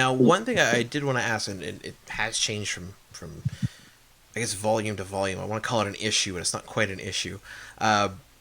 Now, one thing I did want to ask, and it has changed from I guess volume to volume. I want to call it an issue, and it's not quite an issue.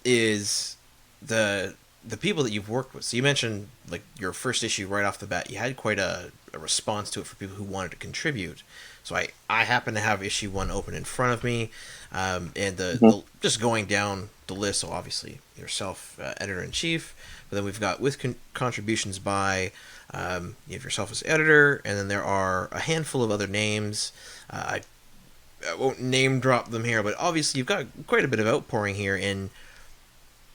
Is the people that you've worked with? So you mentioned like your first issue right off the bat. You had quite a response to it for people who wanted to contribute. So I happen to have issue one open in front of me, and the just going down the list. So obviously yourself, editor in chief, but then we've got with contributions by. You have yourself as editor, and then there are a handful of other names. I won't name drop them here, but obviously you've got quite a bit of outpouring here. And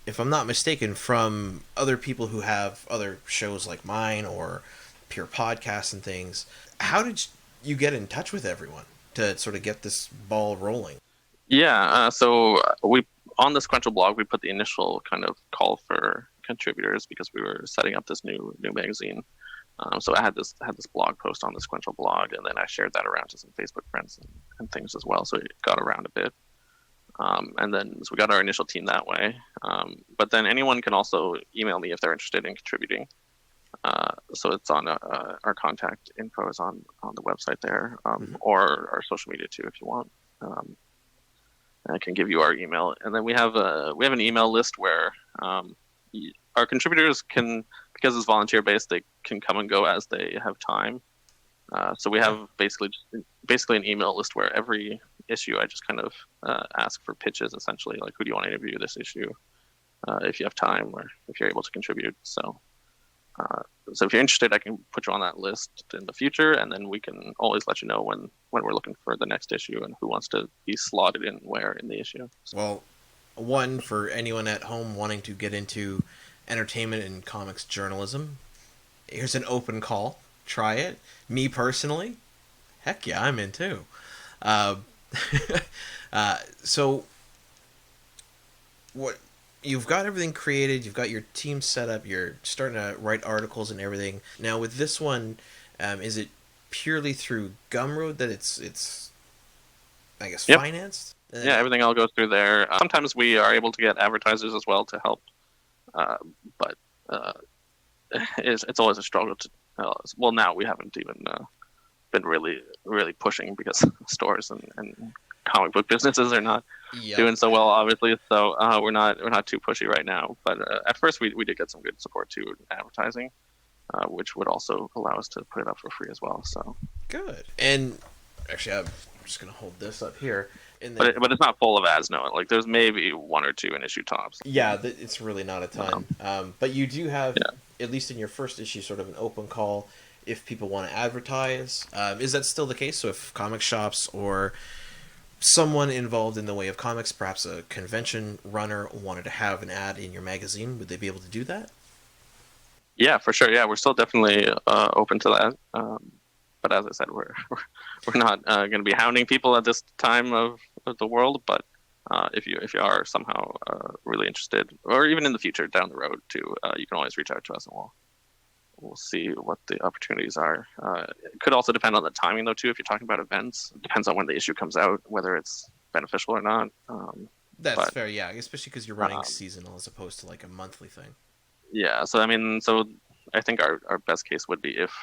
if I'm not mistaken, from other people who have other shows like mine or pure podcasts and things, how did you get in touch with everyone to sort of get this ball rolling? Yeah, so we on the Sequential blog we put the initial kind of call for contributors because we were setting up this new magazine. So I had this blog post on the Sequential blog, and then I shared that around to some Facebook friends and things as well. So it got around a bit, and then so we got our initial team that way. But then anyone can also email me if they're interested in contributing. So it's on our contact info is on the website there, or our social media too if you want. I can give you our email, and then we have an email list where our contributors can, because it's volunteer based, they can come and go as they have time. So we have basically an email list where every issue I just kind of ask for pitches, essentially, like who do you want to interview this issue, if you have time or if you're able to contribute. So if you're interested, I can put you on that list in the future, and then we can always let you know when we're looking for the next issue and who wants to be slotted in where in the issue. Well, one, for anyone at home wanting to get into entertainment and comics journalism, here's an open call. Try it. Me personally, heck yeah, I'm in too. Uh, so, what you've got everything created, you've got your team set up, you're starting to write articles and everything. Now, with this one, is it purely through Gumroad that it's I guess Yep. financed? Yeah, everything all goes through there. Sometimes we are able to get advertisers as well to help, but it's always a struggle to. Well, now we haven't even been really pushing because stores and comic book businesses are not doing so well, obviously. So we're not too pushy right now. But at first we did get some good support too in advertising, which would also allow us to put it up for free as well. So good. And actually, I'm just gonna hold this up here. But it's not full of ads, no. Like there's maybe one or two in issue tops. Yeah, it's really not a ton. But you do have, at least in your first issue, sort of an open call if people want to advertise. Is that still the case? So if comic shops or someone involved in the way of comics, perhaps a convention runner, wanted to have an ad in your magazine, would they be able to do that? Yeah, for sure. Yeah, we're still definitely open to that. But as I said, we're not going to be hounding people at this time of the world. But if you are somehow really interested, or even in the future down the road too, you can always reach out to us, and we'll see what the opportunities are. It could also depend on the timing though too. If you're talking about events, it depends on when the issue comes out, whether it's beneficial or not. That's fair, yeah, especially because you're running seasonal as opposed to like a monthly thing. Yeah, so I think our best case would be if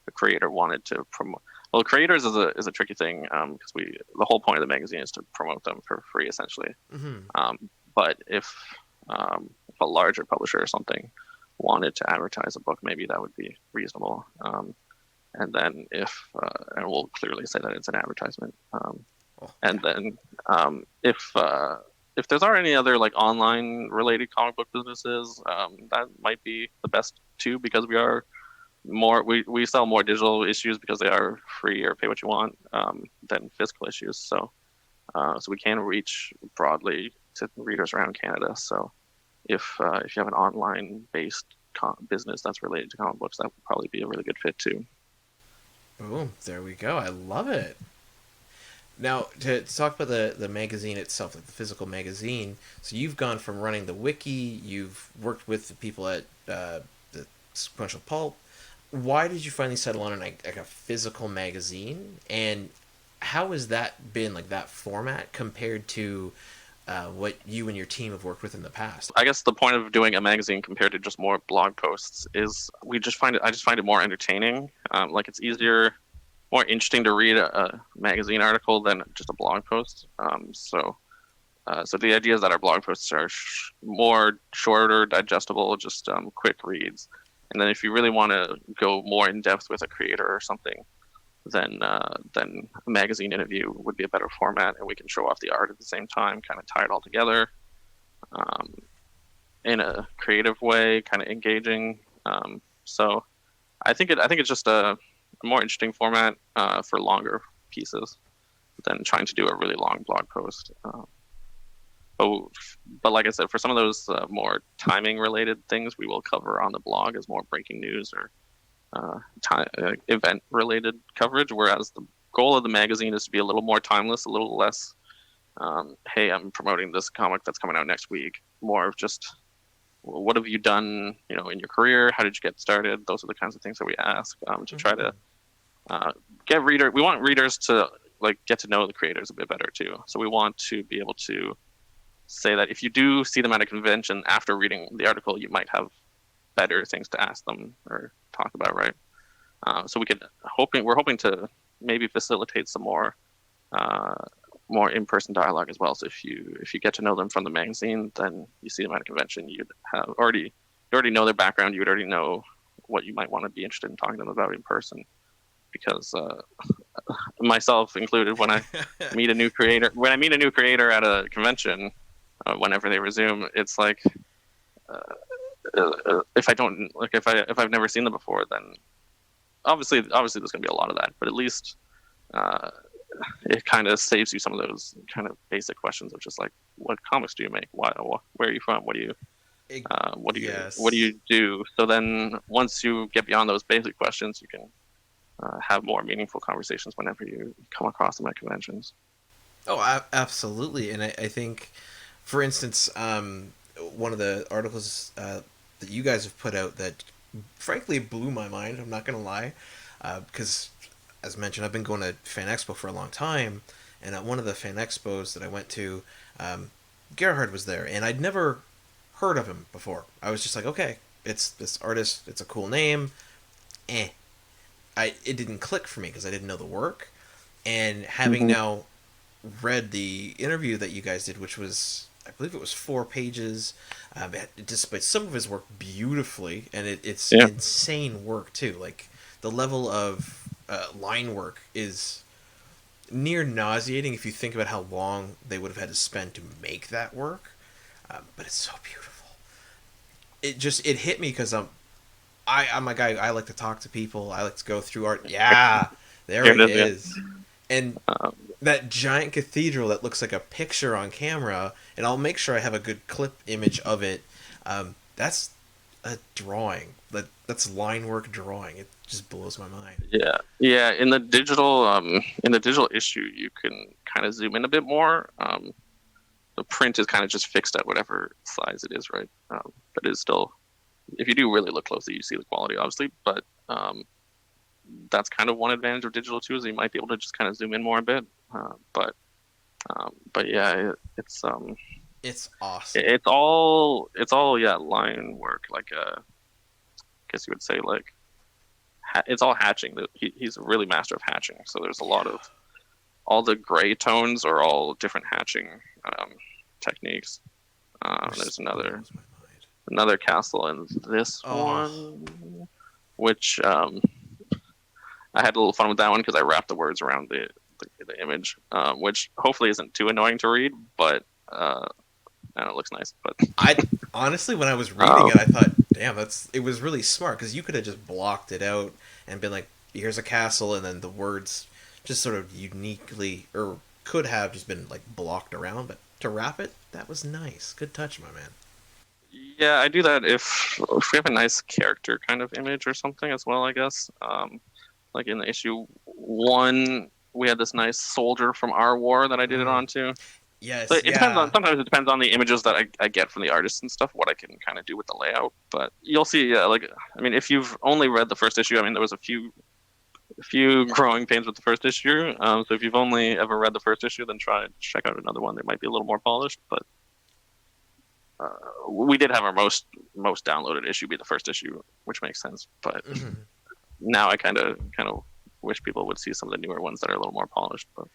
the creator wanted to promote. Well, creators is a tricky thing because the whole point of the magazine is to promote them for free, essentially. But if a larger publisher or something wanted to advertise a book, maybe that would be reasonable. And then and we'll clearly say that it's an advertisement. And then if there's already any other like online related comic book businesses, that might be the best too, because we sell more digital issues because they are free or pay what you want than physical issues. So we can reach broadly to readers around Canada. So if you have an online based business that's related to comic books, that would probably be a really good fit too. Boom, there we go. I love it. Now, to talk about the magazine itself, like the physical magazine, so you've gone from running the wiki, you've worked with the people at the Sequential Pulp. Why did you finally settle on like a physical magazine? And how has that been, like that format, compared to what you and your team have worked with in the past. I guess the point of doing a magazine compared to just more blog posts is I just find it more entertaining. Like it's easier, more interesting to read a magazine article than just a blog post. So the idea is that our blog posts are more shorter, digestible, just quick reads. And then if you really want to go more in depth with a creator or something, then a magazine interview would be a better format, and we can show off the art at the same time, kind of tie it all together in a creative way, kind of engaging. So I think it's just a more interesting format for longer pieces than trying to do a really long blog post. But like I said, for some of those more timing related things, we will cover on the blog as more breaking news or event related coverage. Whereas the goal of the magazine is to be a little more timeless, a little less, hey, I'm promoting this comic that's coming out next week. More of just, what have you done, in your career? How did you get started? Those are the kinds of things that we ask to try to get reader. We want readers to get to know the creators a bit better too. So we want to be able to say that if you do see them at a convention after reading the article, you might have better things to ask them or talk about, right? So we're hoping to maybe facilitate some more in-person dialogue as well. So if you get to know them from the magazine, then you see them at a convention, you already know their background, you would already know what you might want to be interested in talking to them about in person. Because myself included, when I meet a new creator at a convention, whenever they resume, it's like if I've never seen them before, then obviously there's going to be a lot of that. But at least it kind of saves you some of those kind of basic questions of just like, what comics do you make? Why? Where are you from? What do you what do you do? So then once you get beyond those basic questions, you can have more meaningful conversations whenever you come across them at conventions. Oh, absolutely. And I think, for instance, one of the articles that you guys have put out that frankly blew my mind, I'm not going to lie, because, as mentioned, I've been going to Fan Expo for a long time, and at one of the Fan Expos that I went to, Gerhard was there, and I'd never heard of him before. I was just like, okay, it's this artist, it's a cool name, it didn't click for me because I didn't know the work, and having now read the interview that you guys did, which was, I believe it was 4 pages, it displayed some of his work beautifully, and it's insane work too. Like, the level of line work is near nauseating if you think about how long they would have had to spend to make that work, but it's so beautiful. It hit me because I'm a guy, I like to talk to people, I like to go through art. Yeah, there it is. And that giant cathedral that looks like a picture on camera, and I'll make sure I have a good clip image of it, that's a drawing. That's line work drawing. It just blows my mind. Yeah. In the digital issue, you can kind of zoom in a bit more. The print is kind of just fixed at whatever size it is, right? But it's still, if you do really look closely, you see the quality, obviously. But that's kind of one advantage of digital too, is you might be able to just kind of zoom in more a bit. But yeah, it's awesome. It's all line work. Like I guess you would say, like it's all hatching. He's a really master of hatching. So there's a lot of, all the gray tones are all different hatching techniques. There's another castle in this one, which I had a little fun with that one because I wrapped the words around the image, which hopefully isn't too annoying to read, but and it looks nice. But I honestly, when I was reading it, I thought, damn, it was really smart, because you could have just blocked it out and been like, here's a castle, and then the words just sort of uniquely, or could have just been like blocked around, but to wrap it, that was nice. Good touch, my man. Yeah, I do that if we have a nice character kind of image or something as well, I guess. Like in the issue 1, we had this nice soldier from our war that I did it onto. Yes, so it depends on, sometimes it depends on the images that I get from the artists and stuff, what I can kind of do with the layout. But you'll see, if you've only read the first issue, there was a few a few growing pains with the first issue. So if you've only ever read the first issue, then try to check out another one that might be a little more polished. But we did have our most downloaded issue be the first issue, which makes sense. But now I kind of wish people would see some of the newer ones that are a little more polished. But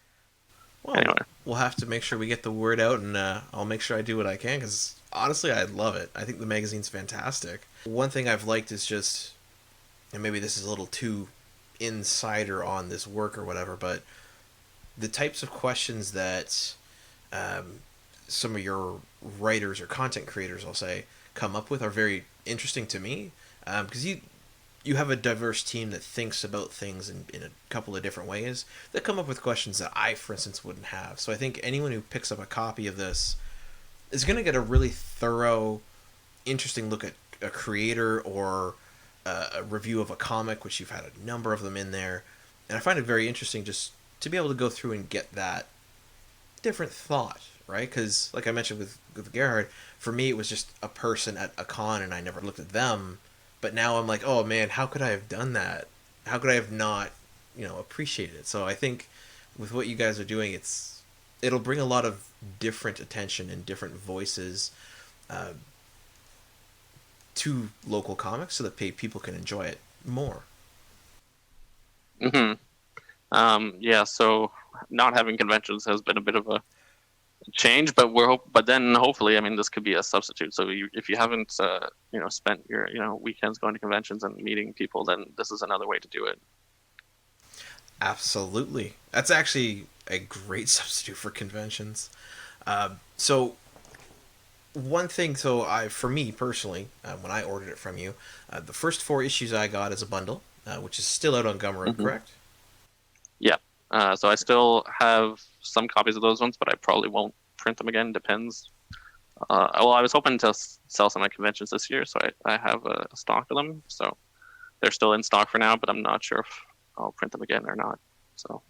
Well, anyway, we'll have to make sure we get the word out, and I'll make sure I do what I can, because honestly, I love it. I think the magazine's fantastic. One thing I've liked is just, and maybe this is a little too insider on this work or whatever, but the types of questions that some of your writers or content creators, I'll say, come up with are very interesting to me, because you have a diverse team that thinks about things in a couple of different ways that come up with questions that I, for instance, wouldn't have. So I think anyone who picks up a copy of this is going to get a really thorough, interesting look at a creator or a review of a comic, which you've had a number of them in there. And I find it very interesting just to be able to go through and get that different thought, right? Because, like I mentioned with Gerhard, for me, it was just a person at a con and I never looked at them. But now I'm like, oh man, how could I have done that? How could I have not, appreciated it? So I think with what you guys are doing, it'll bring a lot of different attention and different voices uh, to local comics so that people can enjoy it more. hmm yeah. So not having conventions has been a bit of a change, but but then hopefully, I mean, this could be a substitute. So if you haven't, spent your, weekends going to conventions and meeting people, then this is another way to do it. Absolutely. That's actually a great substitute for conventions. So one thing, for me personally, when I ordered it from you, the first 4 issues I got as a bundle, which is still out on Gumroad, hmm correct? Yeah. So I still have some copies of those ones, but I probably won't print them again. Depends. Well, I was hoping to sell some at conventions this year, so I have a stock of them. So they're still in stock for now, but I'm not sure if I'll print them again or not. So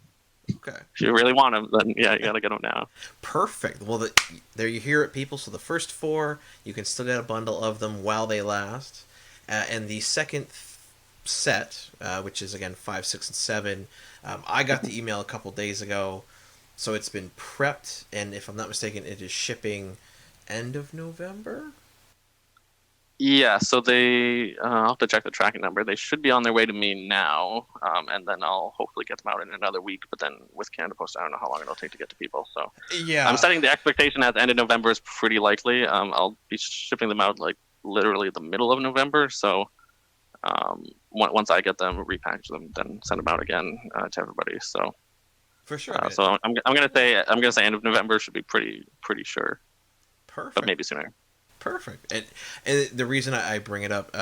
Okay. if you really want them, then yeah, you gotta get them now. Perfect. Well, there you hear it, people. So the first 4, you can still get a bundle of them while they last. And the second set, which is again 5, 6, and 7, I got the email a couple days ago. So it's been prepped, and if I'm not mistaken, it is shipping end of November. Yeah, so I'll have to check the tracking number. They should be on their way to me now, and then I'll hopefully get them out in another week. But then with Canada Post, I don't know how long it'll take to get to people. So I'm Yeah. setting the expectation at the end of November is pretty likely. I'll be shipping them out like literally the middle of November. So once I get them, repackage them, then send them out again to everybody. So For sure. so I'm gonna say end of November should be pretty sure, but Perfect. maybe sooner. Perfect. And the reason I bring it up,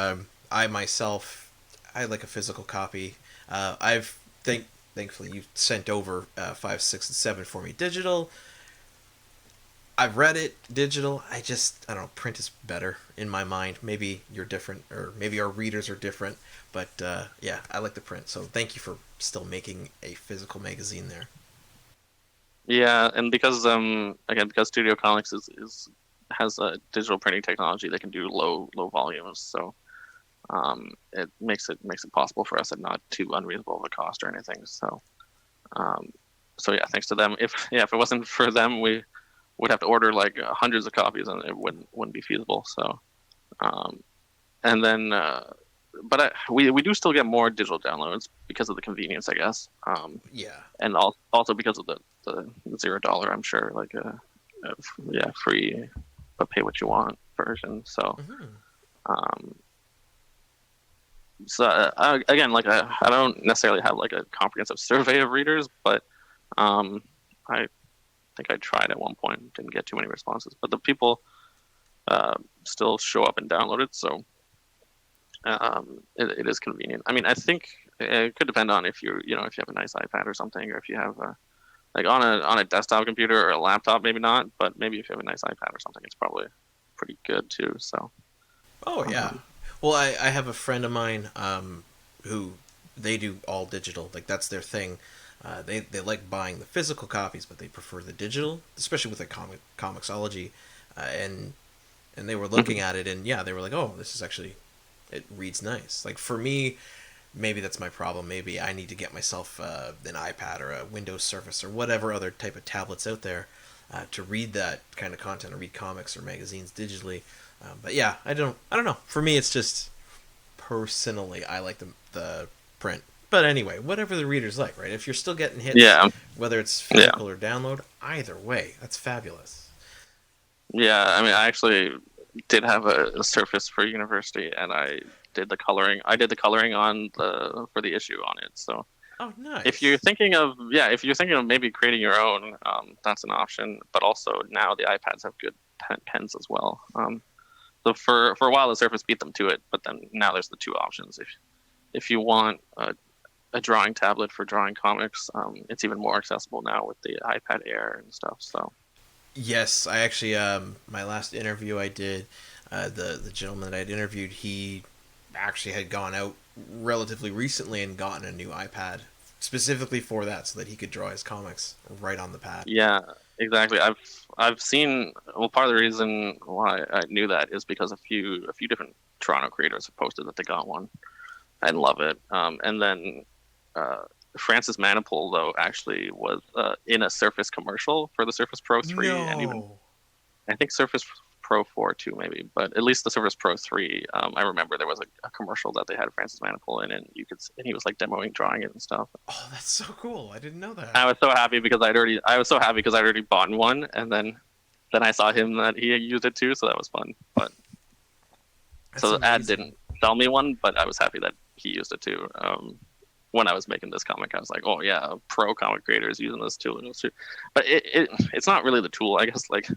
I myself, I like a physical copy. Thankfully you sent over 5, 6, and 7 for me digital. I've read it digital. I don't know, print is better in my mind. Maybe you're different, or maybe our readers are different. But yeah, I like the print. So thank you for still making a physical magazine there. Yeah, and because again because Studio Comics is has a digital printing technology that can do low volumes, so it makes it possible for us at not too unreasonable of a cost or anything. So um, so yeah, thanks to them. If it wasn't for them, we would have to order like hundreds of copies, and it wouldn't be feasible. So um, and then we do still get more digital downloads because of the convenience, I guess. Yeah. And also because of the $0, I'm sure, like yeah, free but pay what you want version. So Hmm. um, again, like I don't necessarily have like a comprehensive survey of readers, but I think I tried at one point, didn't get too many responses, but the people still show up and download it. So it is convenient. I mean, I think it could depend on if if you have a nice iPad or something, or if you have like on a desktop computer or a laptop, maybe not, but maybe if you have a nice iPad or something, it's probably pretty good too. So Oh yeah. um, Well, I have a friend of mine who they do all digital. Like that's their thing. They like buying the physical copies, but they prefer the digital, especially with the comicsology. And they were looking at it, and yeah, they were like, "Oh, this is actually it reads nice." Like for me, maybe that's my problem. Maybe I need to get myself an iPad or a Windows Surface or whatever other type of tablets out there to read that kind of content or read comics or magazines digitally. But yeah, I don't know. For me, it's just personally, I like the print. But anyway, whatever the readers like, right? If you're still getting hits, Yeah, whether it's yeah, physical or download, either way, that's fabulous. yeah. I mean, I actually did have a Surface for university, and I did the coloring. I did the coloring on the for the issue on it. So Oh, if you're nice. thinking of if you're thinking of maybe creating your own, that's an option. But also now the iPads have good pens as well. So for a while the Surface beat them to it, but then now there's the two options. If you want a drawing tablet for drawing comics, it's even more accessible now with the iPad Air and stuff. So Yes, I actually my last interview I did, the gentleman that I'd interviewed, he actually had gone out relatively recently and gotten a new iPad specifically for that, so that he could draw his comics right on the pad. yeah, exactly. I've seen. Well, part of the reason why I knew that is because a few different Toronto creators have posted that they got one and love it. And then uh, Francis Maniple though actually was in a Surface commercial for the Surface Pro 3, and even No. I think Surface Pro 4 too, maybe, but at least the Surface Pro 3. I remember there was a commercial that they had Francis Maniple in, and and he was like demoing drawing it and stuff. Oh, that's so cool. I didn't know that. I was so happy because I was so happy because I'd already bought one, and then I saw him that he used it too, so that was fun. But That's so the ad amazing. didn't sell me one, but I was happy that he used it too. When I was making this comic, I was like, oh yeah, pro comic creator is using this tool. But it's not really the tool. I guess like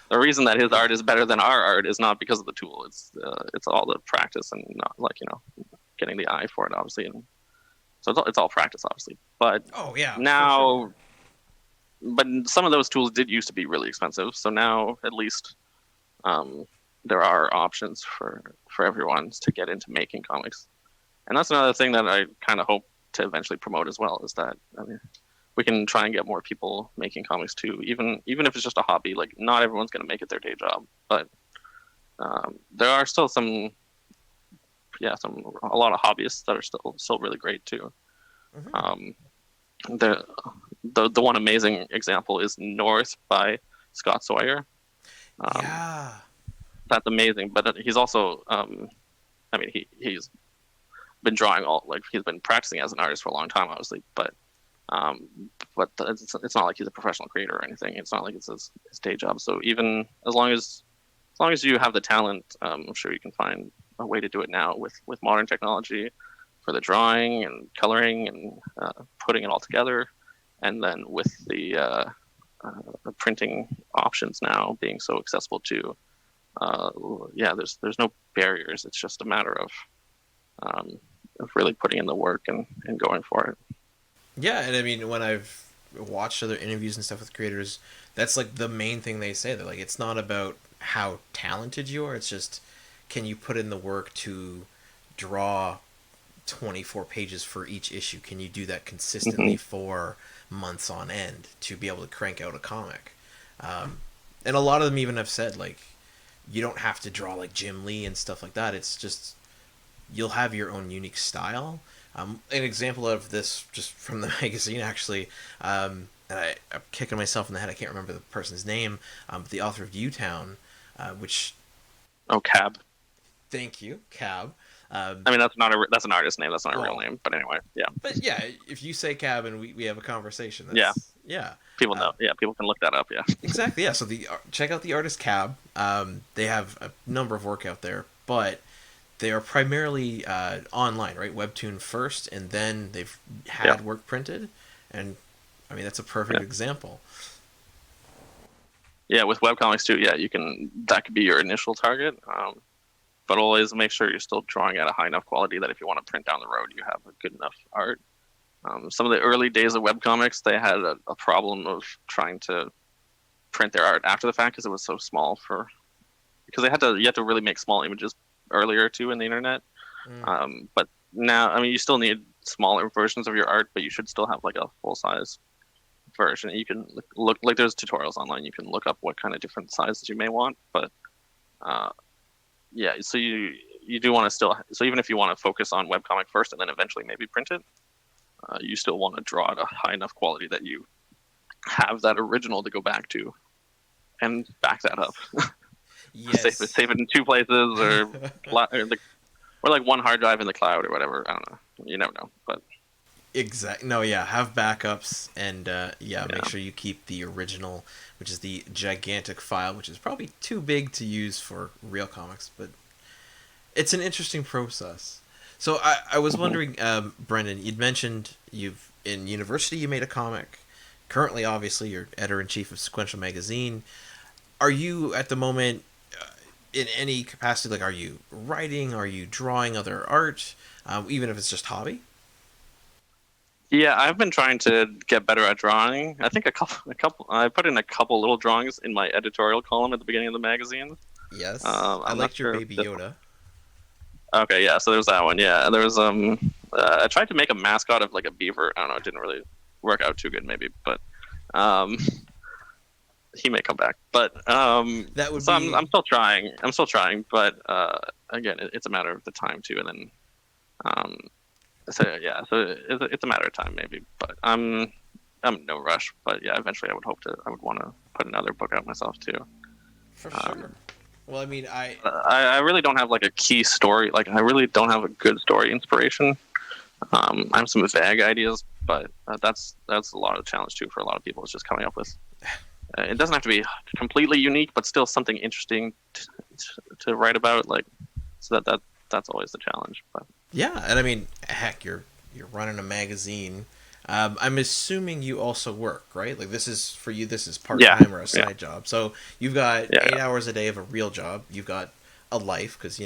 the reason that his art is better than our art is not because of the tool. It's all the practice and not like getting the eye for it, obviously. And so it's all practice, obviously. But Oh yeah, for sure. now, but some of those tools did used to be really expensive. So now at least um, there are options for everyone to get into making comics. And that's another thing that I kind of hope to eventually promote as well, is that I mean, we can try and get more people making comics too, even if it's just a hobby. Like not everyone's going to make it their day job, but there are still a lot of hobbyists that are still really great too. Hmm. Um, the the one amazing example is North by Scott Sawyer. Um, Yeah. that's amazing, but he's also I mean he's been drawing he's been practicing as an artist for a long time, obviously, um, but it's not like he's a professional creator or anything. It's not like it's his day job. So even as long as you have the talent, I'm sure you can find a way to do it now with modern technology for the drawing and coloring and putting it all together, and then with the printing options now being so accessible too. Yeah, there's no barriers. It's just a matter of really putting in the work and going for it. Yeah, and I mean, when I've watched other interviews and stuff with creators, that's like the main thing they say. They're like, it's not about how talented you are. It's just, can you put in the work to draw 24 pages for each issue? Can you do that consistently Hmm. for months on end to be able to crank out a comic? Um, and a lot of them even have said, like, you don't have to draw like Jim Lee and stuff like that. It's just, you'll have your own unique style. An example of this, just from the magazine, actually, and I'm kicking myself in the head. I can't remember the person's name, but the author of U-Town, which, Oh, Cab. thank you, Cab. Um, I mean, that's an artist name. That's not a real well, name. But anyway, yeah, but yeah, if you say Cab and we have a conversation, yeah. that's yeah. People Uh, know. Yeah, people can look that up. Yeah. exactly, yeah. So check out the artist Cab. They have a number of work out there, but they are primarily online, right? Webtoon first, and then they've Yeah. had work printed, and I mean that's a perfect Yeah. example. Yeah. With webcomics too. Yeah, that could be your initial target. But always make sure you're still drawing at a high enough quality that if you want to print down the road, you have a good enough art. Some of the early days of webcomics, they had a problem of trying to print their art after the fact because it was so small because you had to really make small images earlier too in the internet. Mm. But now, I mean, you still need smaller versions of your art, but you should still have like a full size version. You can look like there's tutorials online. You can look up what kind of different sizes you may want, but uh, yeah, so you do want to still. So even if you want to focus on webcomic first and then eventually maybe print it, you still want to draw at a high enough quality that you have that original to go back to and back that up. Yes. Save it in 2 places or like one hard drive in the cloud or whatever. I don't know. You never know, but. Exactly. No, yeah, have backups and make sure you keep the original, which is the gigantic file, which is probably too big to use for real comics, but it's an interesting process. So I was wondering, Brendan, you'd mentioned in university you made a comic. Currently, obviously, you're editor-in-chief of Sequential magazine. Are you at the moment in any capacity? Like, are you writing? Are you drawing other art? Even if it's just hobby? Yeah, I've been trying to get better at drawing. I think I put in a couple little drawings in my editorial column at the beginning of the magazine. Yes. I I'm not liked your sure Baby Yoda. Okay, yeah. So there's that one. Yeah, there was I tried to make a mascot of like a beaver. I don't know. It didn't really work out too good, maybe, but um, he may come back. But That would so be. I'm still trying. I'm still trying, but again, it's a matter of the time too, and then um, so yeah, so it's a matter of time maybe, but I'm in no rush. But yeah, eventually I would want to put another book out myself too. For sure. Well, I mean, I really don't have like a key story. Like I really don't have a good story inspiration. I have some vague ideas, but that's a lot of the challenge too for a lot of people. Is just coming up with. It doesn't have to be completely unique, but still something interesting to write about. Like so that's always the challenge. But yeah, and I mean, heck, you're running a magazine. I'm assuming you also work, right? Like this is for you. This is part time or a side job. So you've got 8 hours a day of a real job. You've got a life because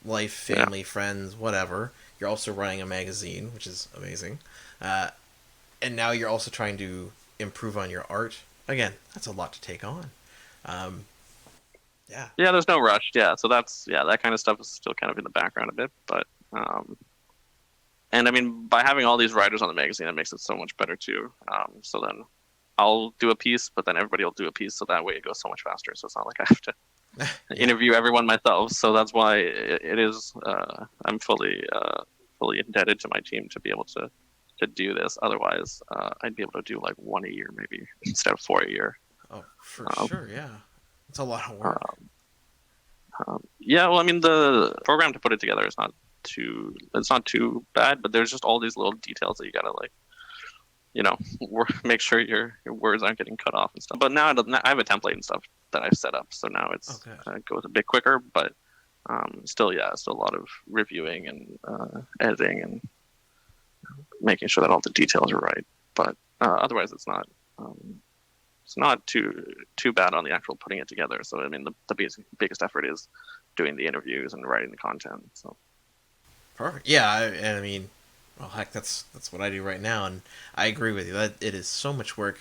life, family, friends, whatever. You're also running a magazine, which is amazing. And now you're also trying to improve on your art. Again, that's a lot to take on. Yeah. Yeah, there's no rush. Yeah, so that kind of stuff is still kind of in the background a bit, but and I mean by having all these writers on the magazine, it makes it so much better too. So then I'll do a piece, but then everybody will do a piece, so that way it goes so much faster. So it's not like I have to interview everyone myself. So that's why it is. I'm fully indebted to my team to be able to do this. Otherwise, I'd be able to do like 1 a year maybe instead of 4 a year. Oh, for sure. Yeah, it's a lot of work. Yeah, well, I mean, the program to put it together is it's not too bad, but there's just all these little details that you gotta like, make sure your words aren't getting cut off and stuff. But now I have a template and stuff that I've set up, so now it goes a bit quicker. But still a lot of reviewing and editing and making sure that all the details are right. But otherwise, it's not too bad on the actual putting it together. So I mean, the biggest effort is doing the interviews and writing the content. So perfect. Yeah, and I mean, well, heck, that's what I do right now, and I agree with you that it is so much work.